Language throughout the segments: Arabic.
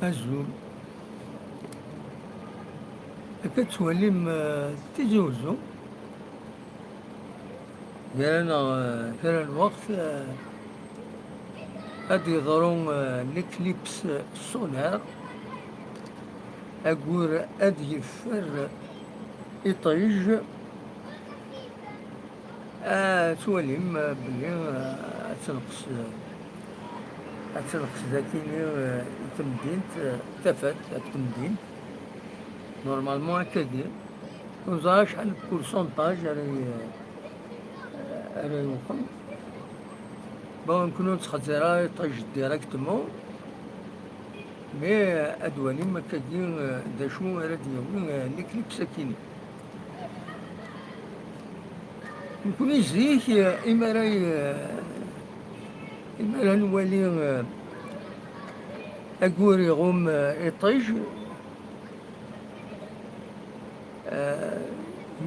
azul akka ttwalim Tizi Uzzu kra lweqt ad yeḍru l'éclipse solaire ayyur ad yeffer iṭij ttwalim belli ad tenqes dakini temdint tafat ɣef temdint نورمالمون هكاكي ونزرع شحال بورسونتاج راه يوقن بون نكونو نتخزرها يطيش ديراكتومون مي ادواني هكاكي دا شنو راه ديالو ليكليبس كاينين نكون زيك إما راه نولي أكور يغوم يطيج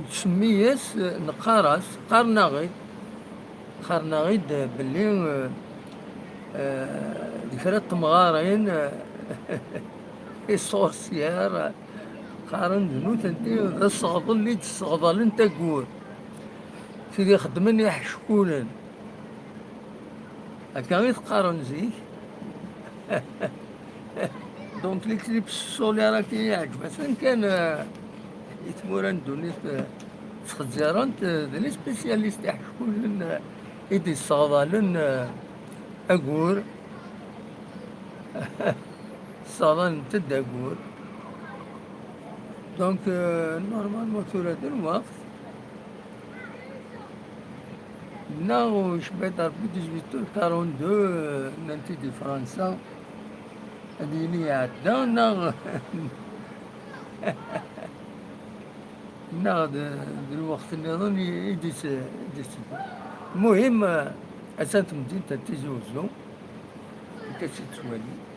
نسمياس نقاراس قارناغيد بلي ذكرى تمغارين السورسيار قارن ذنو تنتي ذا الصغض اللي تستغضل انت كور سيدي خدمن يحشكولن هكا غير تقارن زيك دونك ليكليبس سولير راكي يعجب مثلا كان يتمورن دونيت تخزيرانت لي سبيسياليست يحشكولن إيدي الصغضالن أقور الصغضال نتد أقور دونك نورمالمون ثورة الوقت ناغو شبيت ربي 1842 ننتي دي فرنسا هاديني عدا ناغ ناغ الوقت النظام يديس المهم أسانت مدينة تيزي وزو كاشي توالي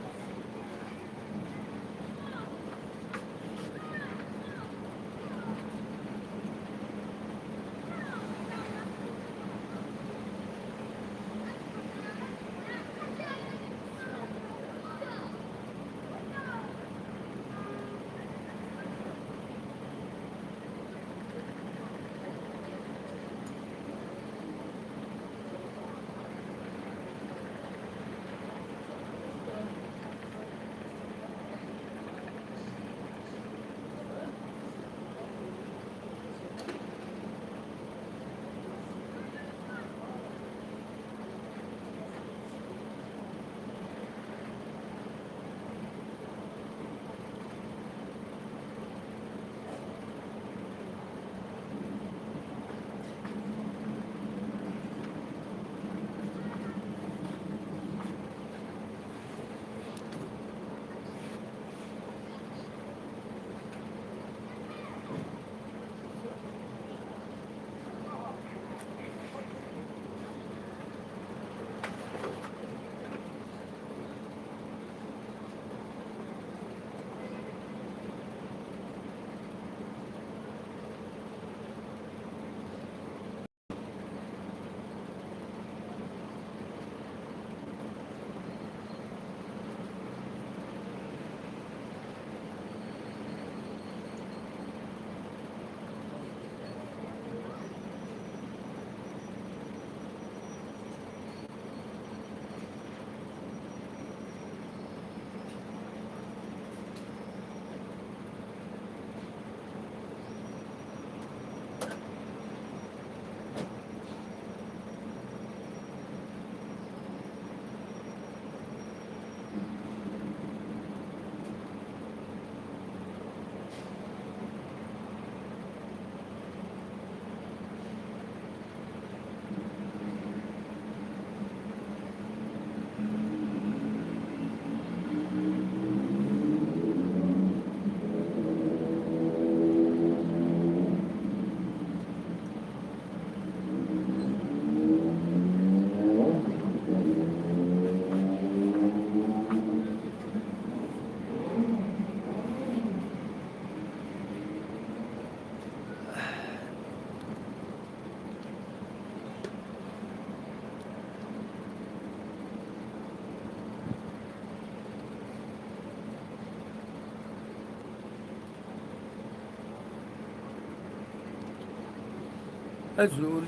أزول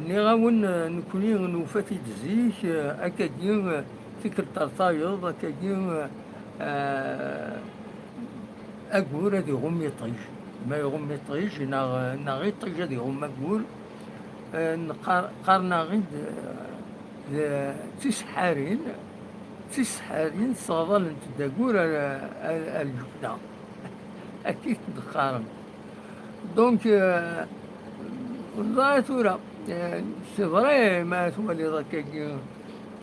ني غاون نكوني نوفاتي تزيك أكادير فكرة ترطايض أكادير أقول هذي غمي طيش ما يغمي طيش ناغي طيش هذي غم أقول قارنا غيد تسحارين تسحارين صادل تدقور الجبنة أكيد تقارن دونك والله ثورة سي فري ما تولي ذاك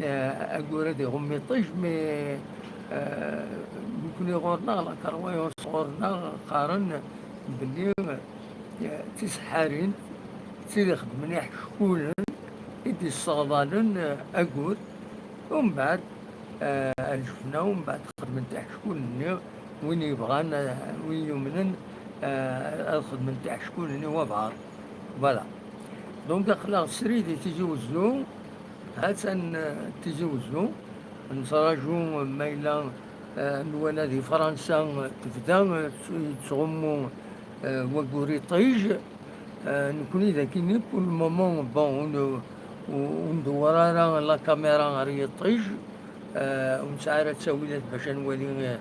أقول هذي غمي طيش مي يكون يغورنا لا كرواي صغورنا قارن بلي تسحارين سيدي خدمني شكون يدي الصغضالن أقول ومن بعد شفنا ومن بعد خدمت تاع شكون وين يبغان وين يمنن الخدمة تاع شكون هو بعض فوالا دونك خلاص سريدي تيجوزو هاتن تيجوزو نتراجو مايلا نوانا دي فرنسا تبدا تغمو وكوري طيج نكوني ذاكيني بول مومون بون وندور انا لا كاميرا غير طيج ونسعر تساويلات باش نولي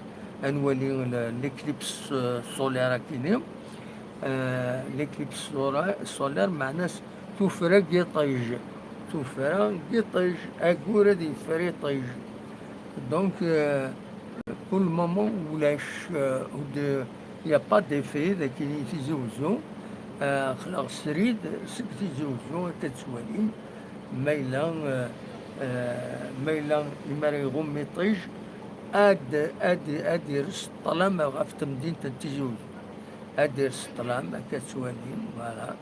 ليكليبس سولير كيني ليكليبس سولير معناه توفرق طيج توفرق طيج اكورا دي فري طيج دونك بول مومون ولاش يا با ديفي ذاك اللي تيزوزو خلاص سريد سك تيزوزو تتسوالين ميلا يماري غمي طيج اد يرس طلام غاف تمدينة تيزوز اد يرس طلام كتسوالين فوالا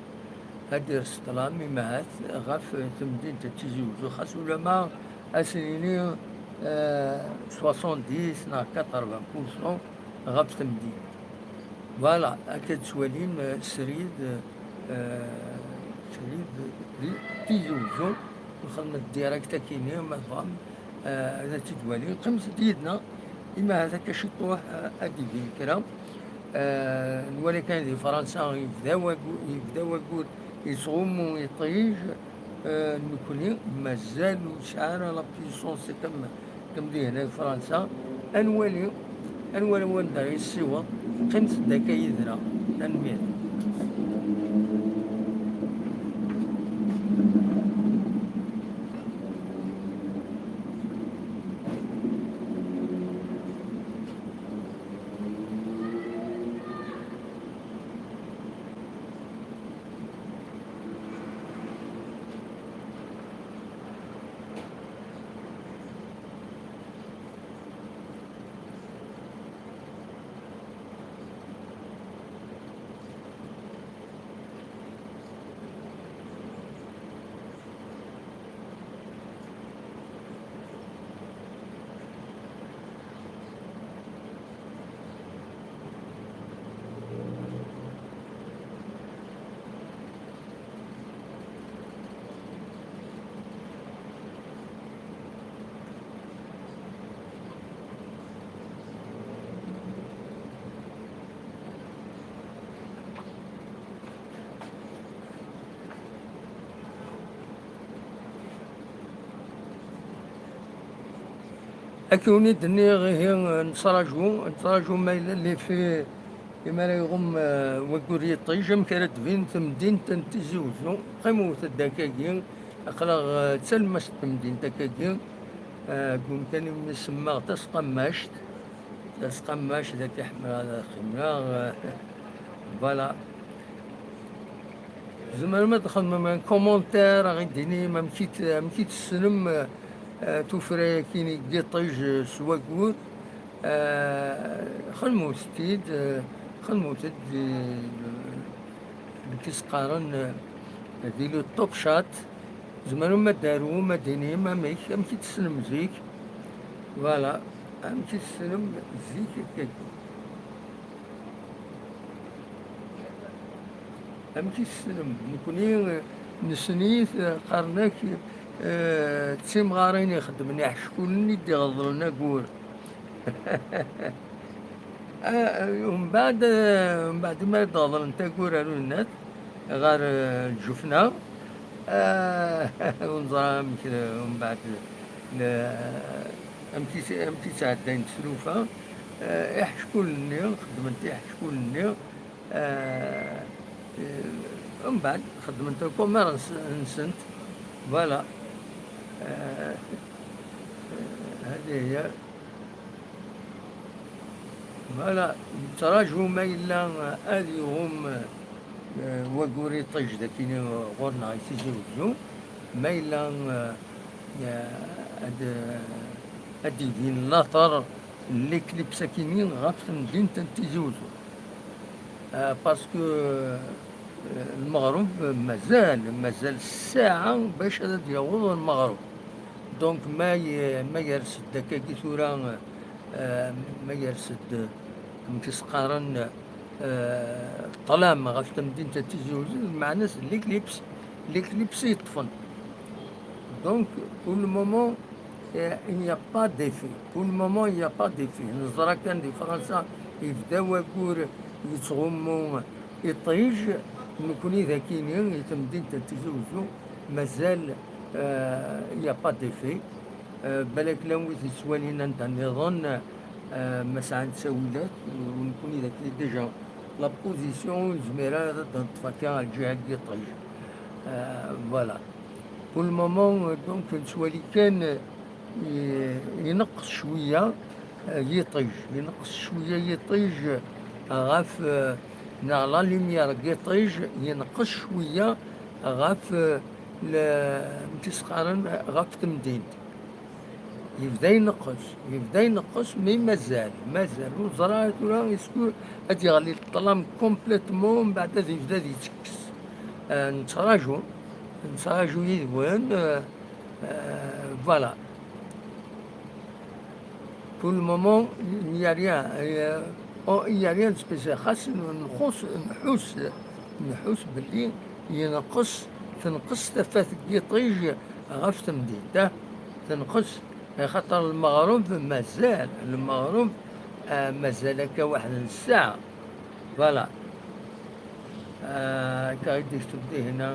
اد يرس طلام يمهات غاف تمدينة تيزوز خاص ولا ما اسنيني 70 نا 80% غاف تمدين فوالا كتسوالين سريد تيزوزو الخدمة ديريكتا كيني مثلا هذا تدوالي قمت ديدنا إما هذا كشطوح أدي في الكرام نولي كان دي فرنسا يبدا وقول يصومو يطيج نكوني مازال شعار لا بيسونس كم دي هنا في فرنسا انولي وندار السيوط قمت داك يدرا نمير أكوني دني غير نتراجو مايلا اللي في كما لا يغم وكوري طيج مكانت فين تمدين تنتزوزو قيمو تداكاكين أقلا تسلمست تمدين تكاكين كون كان يسمى تسقماشت ذاك يحمل هذا خمرا فوالا زعما ما دخل من كومونتير غيديني ما مشيت السلم توفرا كيني دي طيج سواكور خدمو ستيد خدمو تد كيسقارن ديلو الطوب شات زعما ما دارو ما ديني ما ميك مشيت السلم زيك فوالا مشيت السلم زيك كيك أمشي السلم نكوني نسنيت قرناك تسيم غارين يخدمني شكون ندي غضلنا قول ومن بعد ما يتغضل انت قول الناس غير الجفنة. ونزرع ومن بعد أمتي تعدين تسلوفة. يحشكوا لني خدمت يحشكوا لني. ومن بعد خدمت الكوميرس نسنت. فوالا. آه، هذه هي. فوالا. تراجعوا ما إلا هذه هم وقوري طيش ذاكيني غورنا يتزوجوا ما إلا هاد هادي دين لاطر اللي كليب ساكنين غاف مدينة تيزوجوا. باسكو المغرب مازال الساعة باش هذا يعوض المغرب. دونك ما يرسد داكاكي ثورا. ما يرسد متسقارن الظلام غاف مدينة تيزوج مع ناس اللي كليبس يطفن. دونك pour le moment il n'y a pas d'effet. pour le moment il n'y a pas d'effet. نزرا كان دي فرنسا يبداو كور يتغمو يطيج نكوني ذاكينين يتمدين تتزوجو مازال il n'y a pas d'effet. بالك لو يسوالينا انت نظن مسعى تساويلات ونكوني ذاك ديجا لا بوزيسيون زميرة تفكر الجهة اللي طيج. فوالا. pour le moment دونك نسوالي كان ينقص شوية يطيج ينقص شوية يطيج غاف نا لا لوميير يطيج ينقص شوية غاف متسقارن غاف تمدين يبدا ينقص مي مازال وزرا تورا يسكو هاد يغلي الظلام كومبليتمون بعد يبدا يتكس. نتراجو يدوان. فوالا. pour le moment il n'y a rien. il n'y a rien de spécial. خاص نحوس باللي تنقص تفات يطيج غاف تمدين تنقص. خاطر المغرب مازال هكا واحد الساعة. فوالا. كايدي تبدي هنا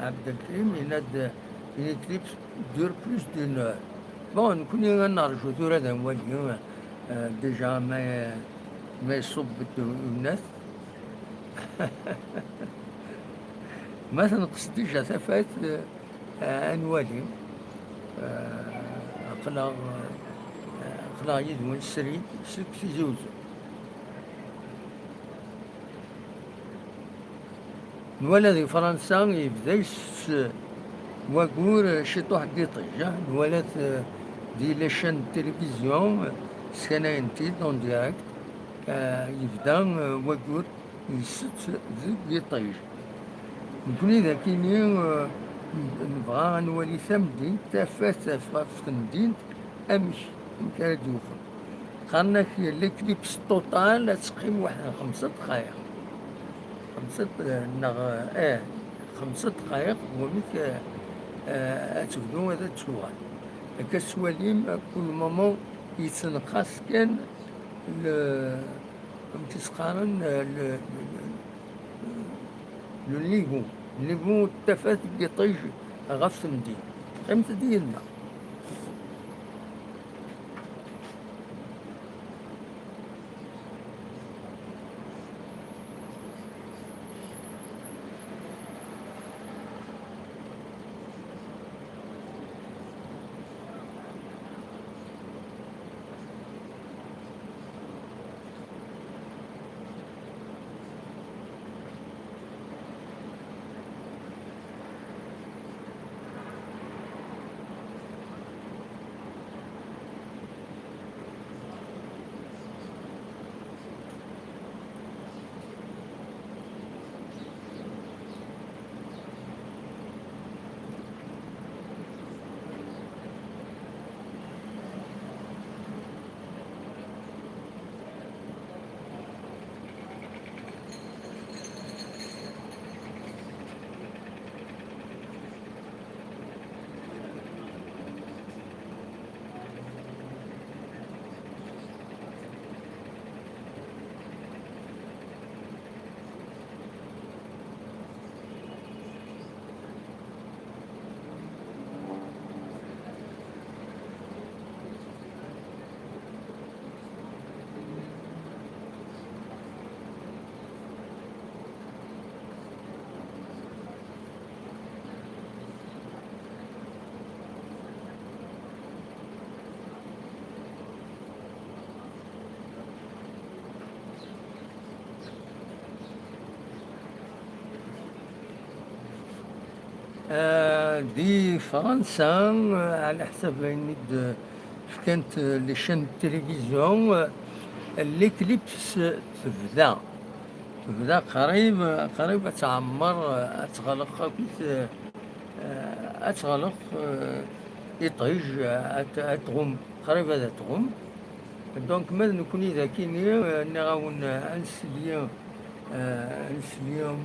عبد الكريم يناد كليبس دور بلوس دون اور. بون نكوني نرجو ثورة هذا هو اليوم ديجا ما يصب الناس. ما تنقص ديجا تفات انوالي خلا يدون السريد سلك في زوز. نولد في فرنسا يبدا وقور شي واحد يطيج. نولد دي لاشين التلفزيون سكناينتي دون ديريكت يبدا وقور يست يطيج. نكوني ذاكيني نبغى نولي ثمدين تافات في تمدين امش كانت يوفر. قالنا اللي كليبس توتال تقيم واحد 5 دقائق 5 دقائق وميك تبدو هذا التشوال. هكا السواليم كل مومون يتنقص كان تسقارن لو ليغون التفات اللي طيج غاف تمدين قيمت ديالنا. دي فرنسا، على حسب يعني كانت لي شين التلفزيون، ليكليبس تبدا قريب تعمر، تغلق كيف أتغلق، يطيج، أتغم قريب هذا تغم. دونك ماذا نكون إذا كيني نغاون أنسليا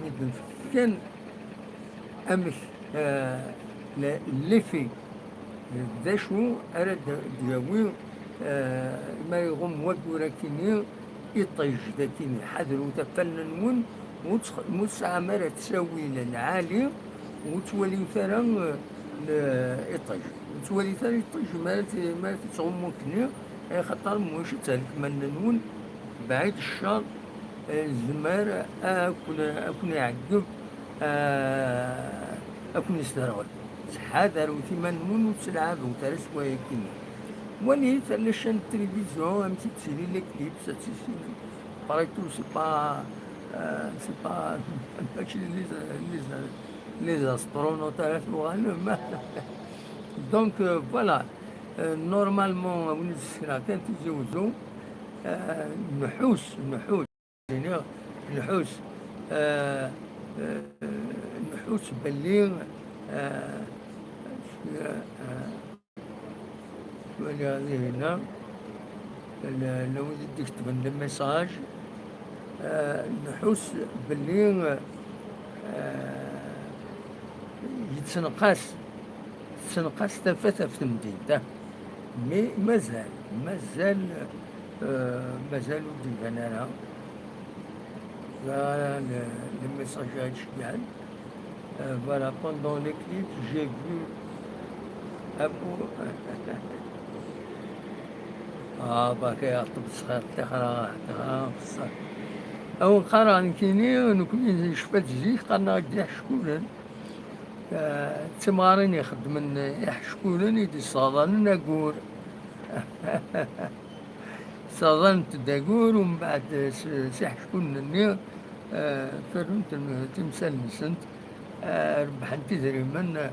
ميدن كان أمس ليفي ذا شو أراد دياوي ما يغم ودورا كيني يطيج ذاكيني حذر وتفنن وتسعى مرة تساوي للعالي وتولي ثرا لإطيج، وتولي ثرا يطيج ما تغمو كني خاطر موش تهلك مننون بعيد الشر. الزمار أكون يعقب، أكون يسترغل حاذر وثمانون وتلعب وترس ويكيني ولي ثلاثة التلفزيون أمتي تسيري لي كليب ستسيري باغيتو سي با ماشي لي زاسترونوت ما دونك فوالا. نورمالمون ونسكرا كانت يتزوجو نحوس يعني نحوس نحوس باللي شوية هذه هنا لو بدك تكتب لنا ميساج، نحوس باللي يتنقص تفاثة في المدينة، مي مازال ودي انا les messages شكال. Voilà, pendant les clips, j'ai vu Abou. باكي يعطب صغير تقرا بصح أو قرا كيني نكون شفت زيك قرنا غادي يحشكولن، تمغارين يخدمن يحشكولن يدي صادن ناقور صادن تداقور ومن بعد سيحشكولن فرنت تمثال نسنت ربحن تدريما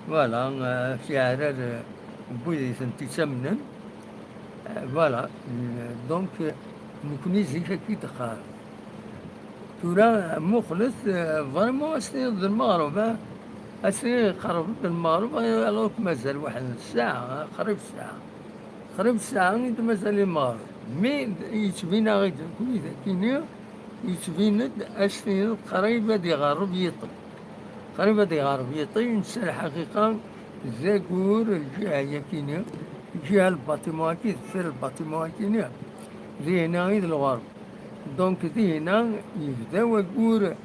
فوالا في عرار بويدي سنتي تسمنن فوالا. دونك نكوني زيك كي دخار تورا مخلص فريمون أسني ضد المغرب، أسني قرب المغرب الوغ مازال واحد الساعة قريب الساعة مازال المغرب، مي يتبينا غير كل إذا كيني يتبين أسني قريبة دي غرب يطي نسى الحقيقة زاكور الجهة يكيني الجهة الباطمة كي تصير الباطمة كيني ذي هنا غير الغرب. دونك ذي هنا يبدا وكور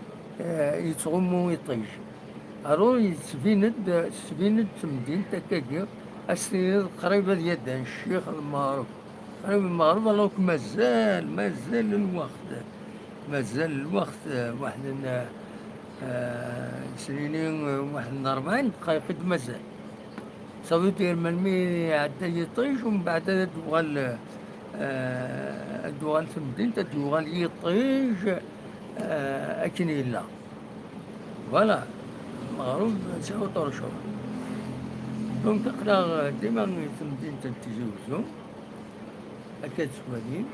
يتغمو يطيش أرو يتبيند مدينة تكاكي أسني قريبة ديال الشيخ المغرب قريب المغرب. الوغ مازال الوقت واحد سنين واحد 40 دقيقة مازال صافي دير ملمي عدا يطيش ومن بعد دوغال في المدينة دوغال يطيش أكن يلا فوالا المغرب ساو طرشور. دونك تقرا ديما في مدينة تيزوزو أكاد سوالين.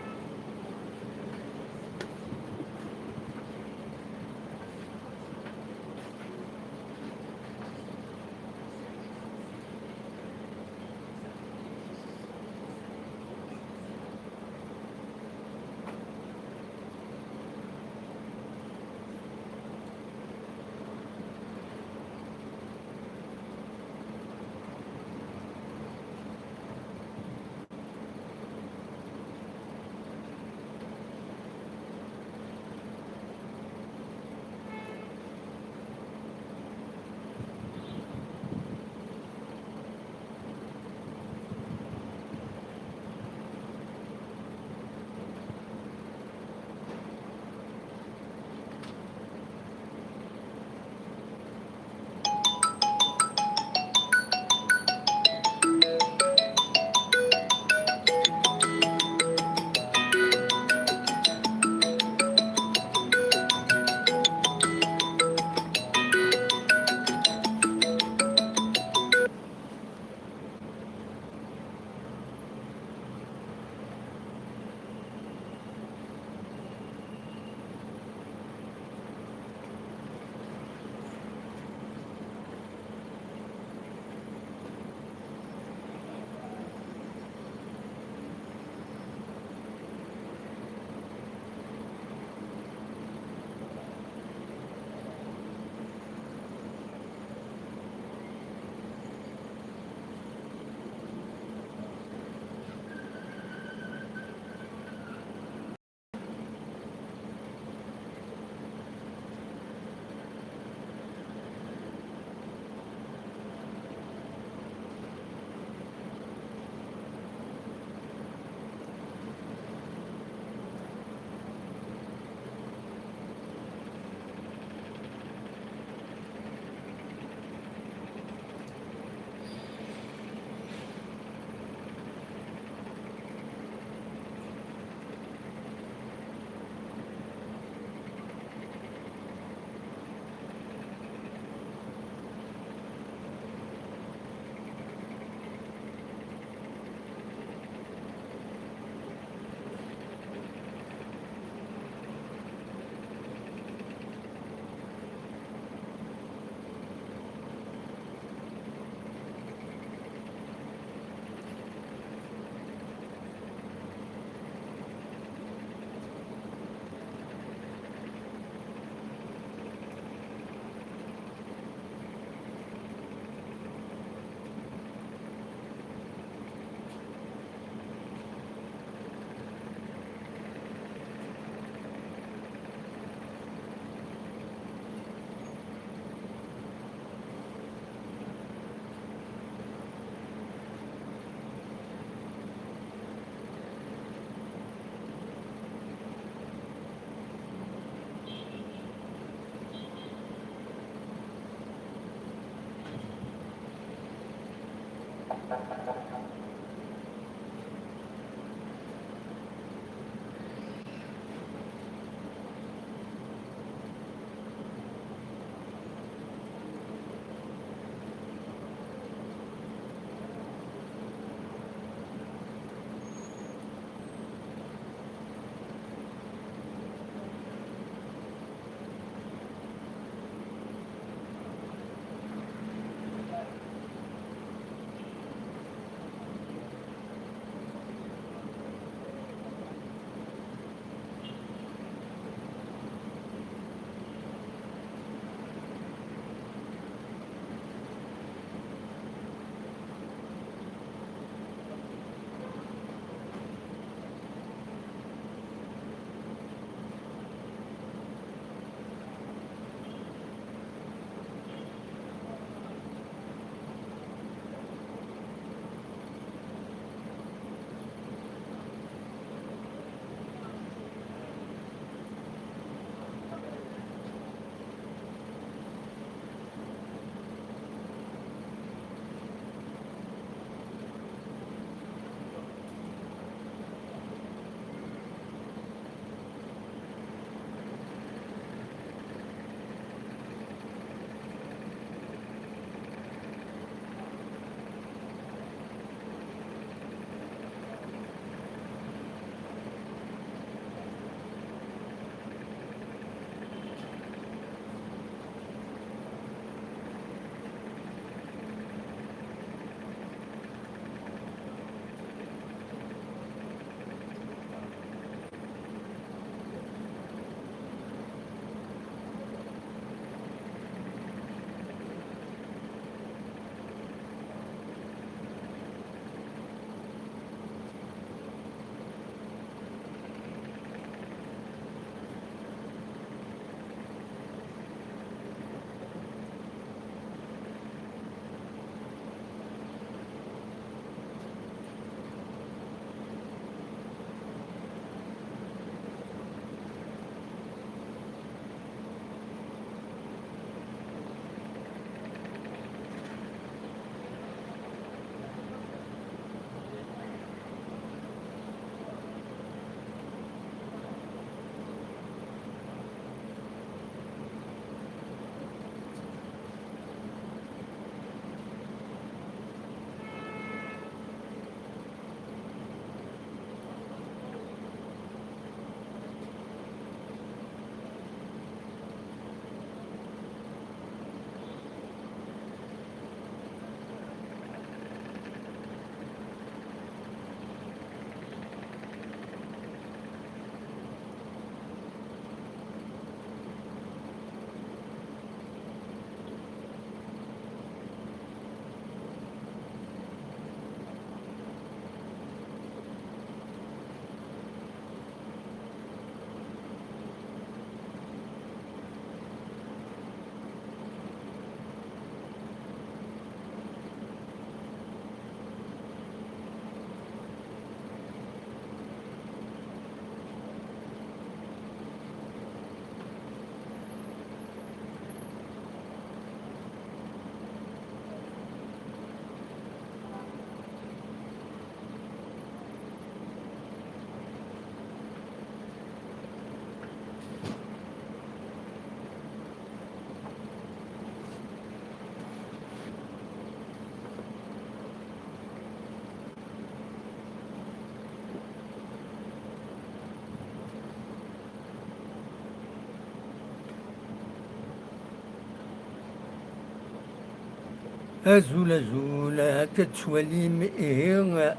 أزول أزول هكا تشواليم إيه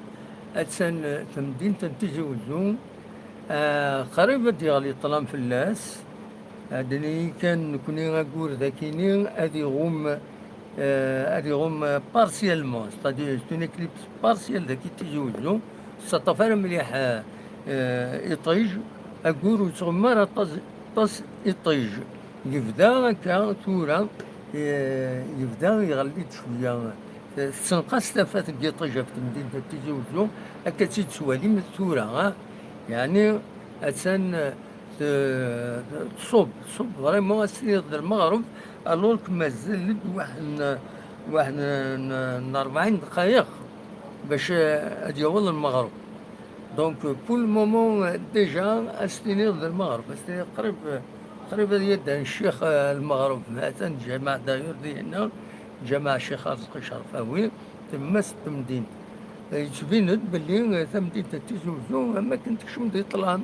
أتسان في مدينة تيزوزو. قريبة ديالي طلام فلاس. هادني كان نكوني غاكور ذاكيني هادي غوم بارسيالمون ستادير ستون اكليبس بارسيال ذاكي تيزوزو سطفان مليح. إطيج أقول وتغمر طز إطيج يبدا هكا ثورة. يبدا يغلي شوية تسنقاس تافات القطيجة في مدينة تيزي وزو هكا تيتسوالي من الثورة. يعني أتسان تصب فريمون السيد المغرب الوغ مازال واحد 40 دقائق باش هاد يوصل للمغرب. دونك كل مومون ديجا استنير المغرب، استنير قريب يد الشيخ المغرب مثلا جامع داير ديالنا، جامع الشيخ رزق الشرفاوي تما تمدين. تبينت باللي تمدينة تيزي وزو ما كنتش مدي طلام،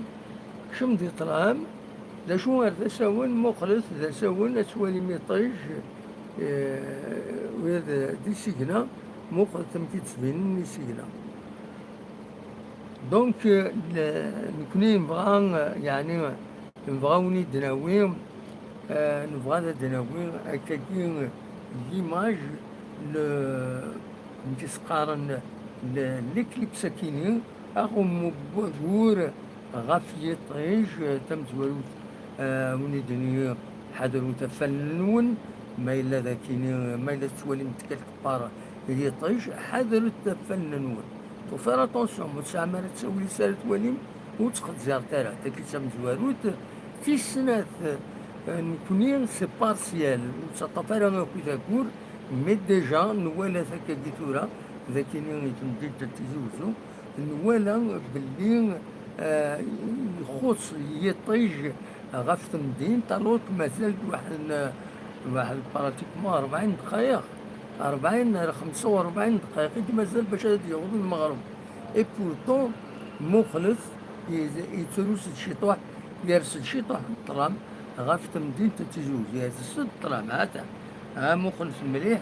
شمدي طلام ذا شو ذا ساون مخلص ذا ساون اسوالي ميطيج وهذا دي سيجنا مخلص تمكي تسبين سيجنا. دونك نكوني نبغى يعني نبغاوني دناوي، نبغى دناوي هكاكي ليماج نتسقارن ليكليب ساكيني أغم بور غافية طيش تمزولوت وني دنيا حضروا تفنون ما إلا ذاكيني ما إلا تسولي متكال كبارة هي طيش حضروا تفننون وفير اتونسيون متسع مرة تسولي سالت وليم وتخد زيارتها تاكي تمزولوت في سنة نكوني سي بارسيال وتسطفر أنا كي تاكور مي ديجا نوالا ثاكا ديتورا ذاكيني يتمدد تيزوزو نوالا باللي يخص يطيج غاف تمدين طالوت مازال واحد براتيكمون 40 دقائق 45 دقائق مازال باش يوصل المغرب. اي بورتون مخلص يتروس الشيطوح يرسل شيطوح الطرام غاف تمدين تتزوج يرسل الطرام ها مخلص مليح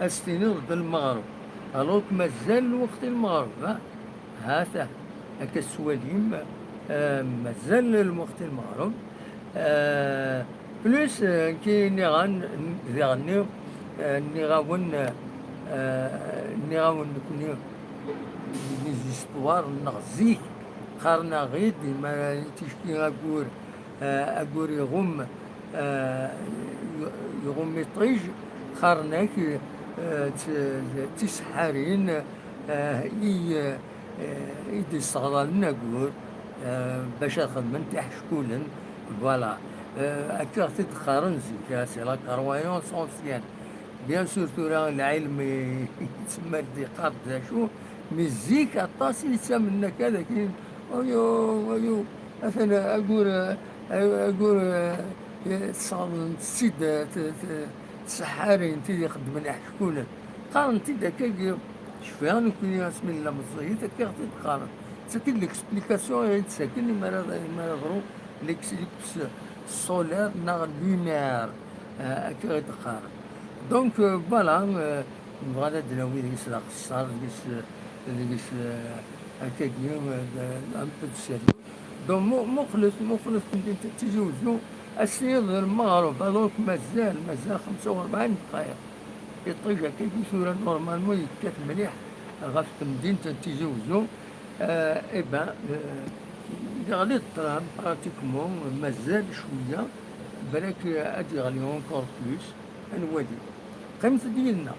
استني ضد المغرب الوغ مازال وقت المغرب هاتا هكا السواليم مازال الوقت المغرب. بلوس كي نغني نغاون نكوني ليزيستوار نغزيك قارنا غيد ما تشكي أقور يغم يطيج قارناك تسحارين يدي الصغران نقول باش خدمن تاع شكولا فوالا هكا تتقارن زيك سي لا كرويونس اونسيان بيان سور تورا العلم يتسمى الدقات شو مي زيك عطاس يتسمى كذا كاين ايو مثلا اقول صال سيد سحارين تيدي خدمن شكولا قارن تيدا كي شفيها نكوني بسم الله مزيت كي تقارن سيتي ليكسبليكاسيون ساكن ما يضرو ليكليبس سولير نا لوميير هكا غيتقارن. دونك فوالا نبغى دناوي ديك القصار ديك هكاك ان بو دو سيريو. دونك مخلص مدينة تيزي وزنو السيد المغرب هذوك مازال 45 دقائق يطيج هكاك صورة نورمالمون يتكات مليح غاف مدينة تيزي وزنو. اي بان يغلي الطرام براتيكمون مازال شويه بالك غادي يغلي اونكور بلوس نوالي قيمة ديالنا.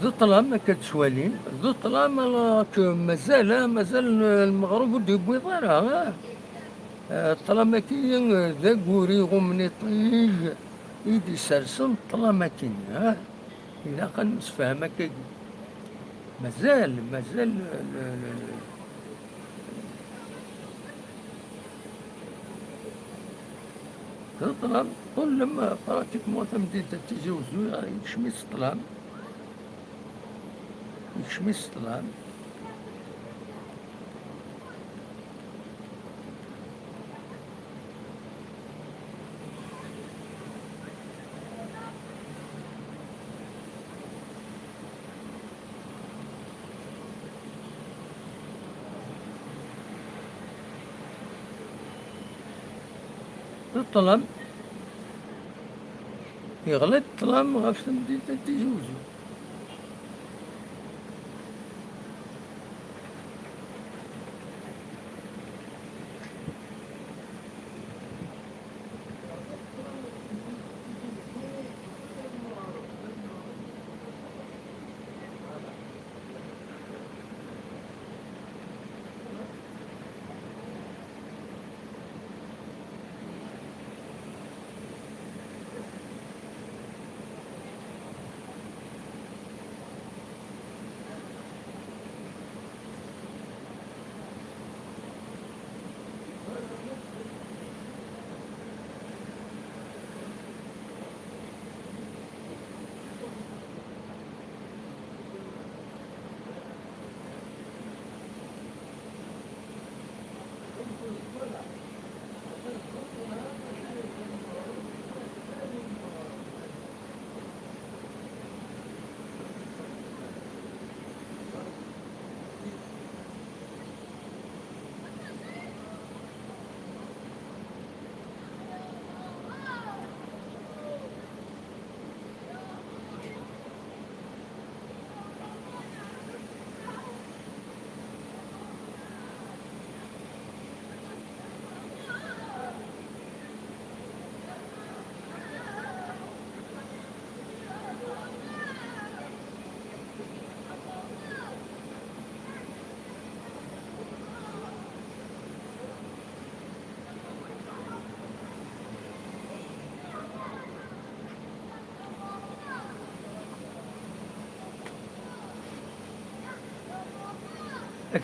ذو الظلام كتسوالين ذو الظلام راك مازال المغرب ودي بويضارا. الظلام كاين ذا كوري غمني طيج يدي سرسم الظلام كاين إلا نسفهم هكاك. مازال ذو الظلام كل ما براتيكمون تمديد تتجاوزو يكشميس الظلام يكشميس الظلام. الظلام يغلط الظلام غاف تمديد تتجاوزو.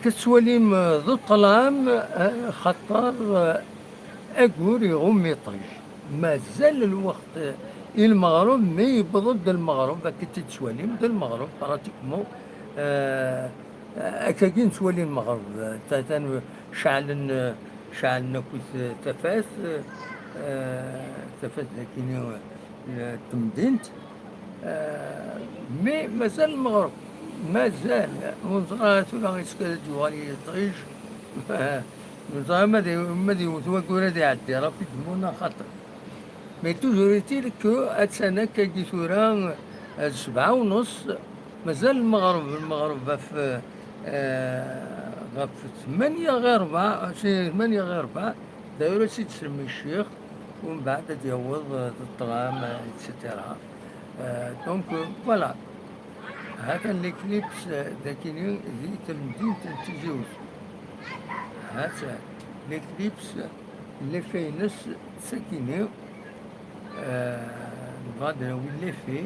كتسواليم ذو الظلام خطر أقول يغم يطيش. مازال الوقت المغرب ما يبرد المغرب كي تسواليم ذا المغرب براتيكمون أكاكين سوالي المغرب شعل نكوت تفاث تفاث لكن تمدينت مي مازال المغرب مازال منظرات ولا غيسكال جوالي طيش. نظام مدي وثوكورة دي عدي ربي دمونا خطر. مي توجور يتيلك كو أتسانا كي ثوران 7:30 مازال المغرب في غف 8 غير 4 8 غير 4 دايرة سيد سلمي الشيخ ومن بعد تيوض الطرام اتسيتيرا. دونك فوالا هذا الإكليبس ذاكيني ذي تمدين تتجاوز. هذا الإكليبس اللي فيه ناس ساكنين غادي اللي فيه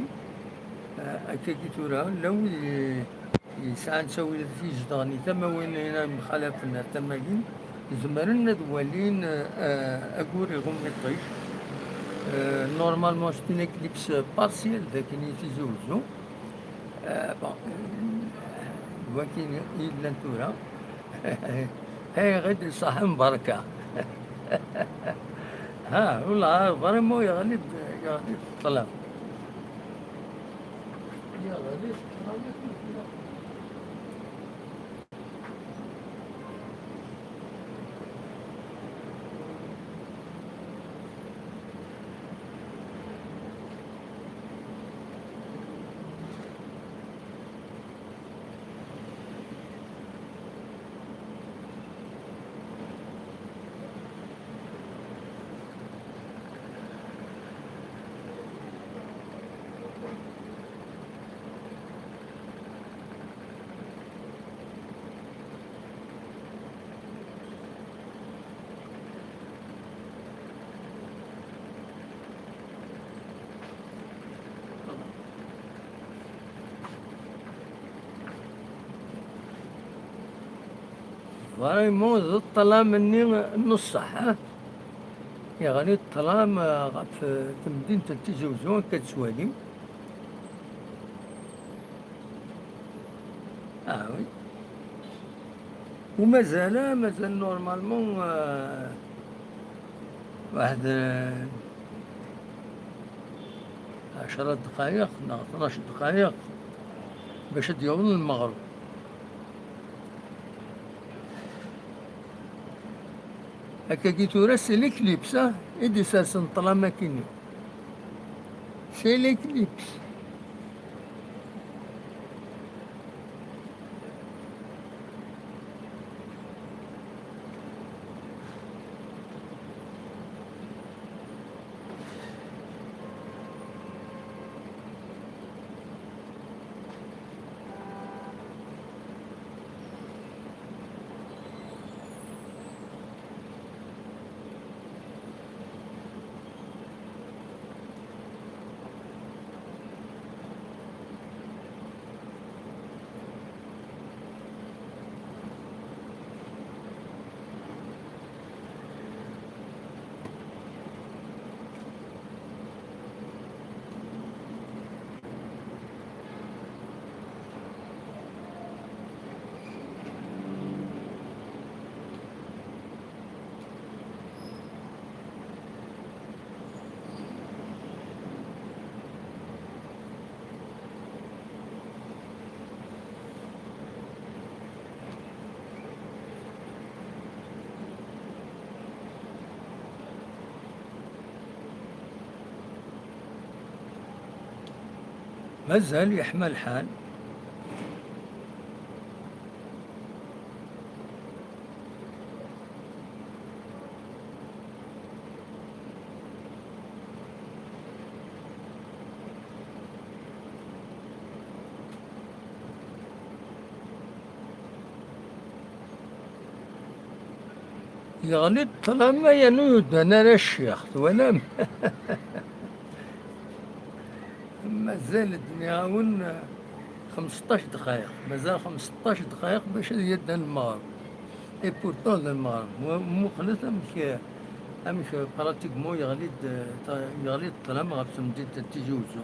هكا كي تورا لو يسعى نسوي في جدغني تما وين هنا مخالفنا تما كين زمرنا دوالين أقوري غمي طيش. نورمالمون ستين إكليبس بارسيال ذاك يتزوجو ولكن إلا نتورا هاي غادي صح مباركة. ها والله فريمون يغلب الطلب يغلب فريمون الظلام مني نص صح يعني الظلام في مدينة تيجي وزون كتسوالي وي ومازال نورمالمون واحد 10 دقائق 12 دقائق باش ديوصل للمغرب. هكا كي تورا سي ليكليبس إدي ساسن طلا ما كيني سي ليكليبس. مازال يحمى الحال. يغني الظلام ينود أنا لا الشيخ ولا مازال الدنيا ون 15 دقائق مازال 15 دقائق باش يدنا المغرب. اي بورتون المغرب مو خلص امش براتيكمون يغلي الظلام غا في مدينة تيجي وزو.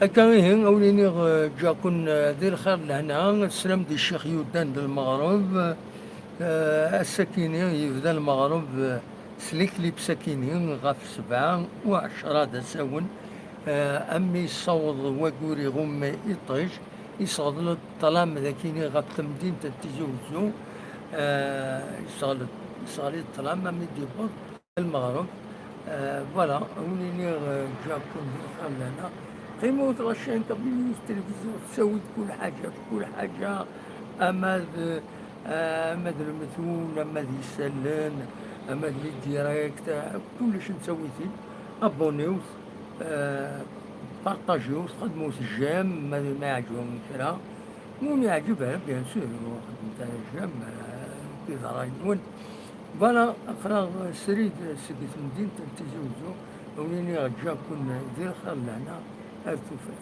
أكاين أوليني جا كون دير خير لهنا السلام دي الشيخ يودان ديال المغرب الساكنين يبدا المغرب سليك لي بساكنين غاف 7 و10 دا ساون أمي يصوض وكوري غم يطيش يصغد الظلام ذاكيني غاف تمدين تيجي وزو يصغد الظلام أمي ديبوط المغرب فوالا وليني جا كون دير لنا قيمة غشين كابيني التلفزيون تسوي كل حاجة في كل حاجة أما أما المثول أما يسلن أما ديريكت كلش نسوي فيه أبونيوس بارطاجيوس خدموس الجام ما يعجبهم كرا مون يعجبها بيان سور خدمت الجام كذا رايون فوالا أخرى سريد سكت مدينة تيجي وزو وليني رجع كنا دير خير لنا التوفاق.